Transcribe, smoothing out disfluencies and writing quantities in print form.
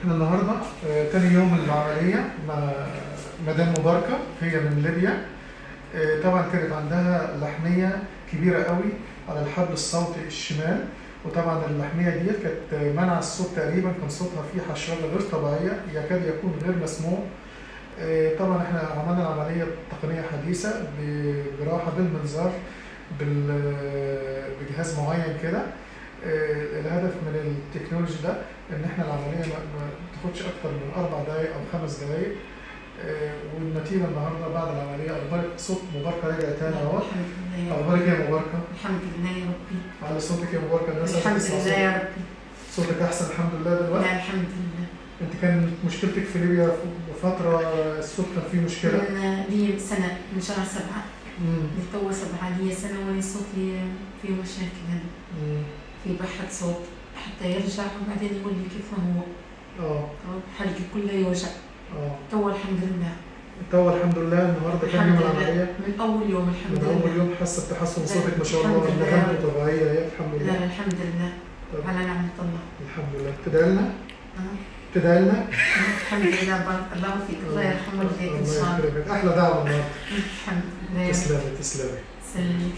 احنا النهارده تاني يوم العملية مع مدام مباركة، هي من ليبيا. طبعا كانت عندها لحمية كبيرة قوي على الحبل الصوتي الشمال، وطبعا اللحمية ديت كانت منع الصوت تقريبا، كان صوتها فيه حشرجة غير طبيعية يكاد يكون غير مسموع. طبعا احنا عملنا العملية تقنية حديثة بجراحة بالمنظار بجهاز معين كده. الهدف من التكنولوجي ده ان احنا العمليه ما تاخدش اكتر من 4 دقائق او 5 دقائق. والنتيجه النهارده بعد العمليه اخبارك صوت مباركه رجع تاني اهو. اخبارك ايه يا مباركه؟ الحمد لله يا ربي. على صوتك يا مباركه. الناس الحمد لله يا ربي. صوتك احسن الحمد لله دلوقتي؟ لا الحمد لله. انت كان مشكلتك في ليبيا فتره الصوت كان فيه مشكله؟ من لي سنه، من شهر 7 لتو 7 لي سنه وانا صوتي فيه مشاكل هلا. في بحث صوت حتى يرجع وبعدين يقول لي كيف ما هو. حلقي كلها يوجع. تو الحمد لله. تو الحمد لله. النهارده كان يوم العمليه؟ من اول يوم الحمد لله. من اول يوم حاسه بتحسن صوتك ما شاء الله، نغمه طبيعيه اهي الحمد لله. لا الحمد لله. على نعمه الله. الحمد لله. تدعي لنا؟ تدعي لنا؟ الحمد لله. بارك الله فيك. الله يرحمه ويهديك ان شاء الله. احلى دعوه النهارده. الحمد لله. تسلمي تسلمي. سلمك.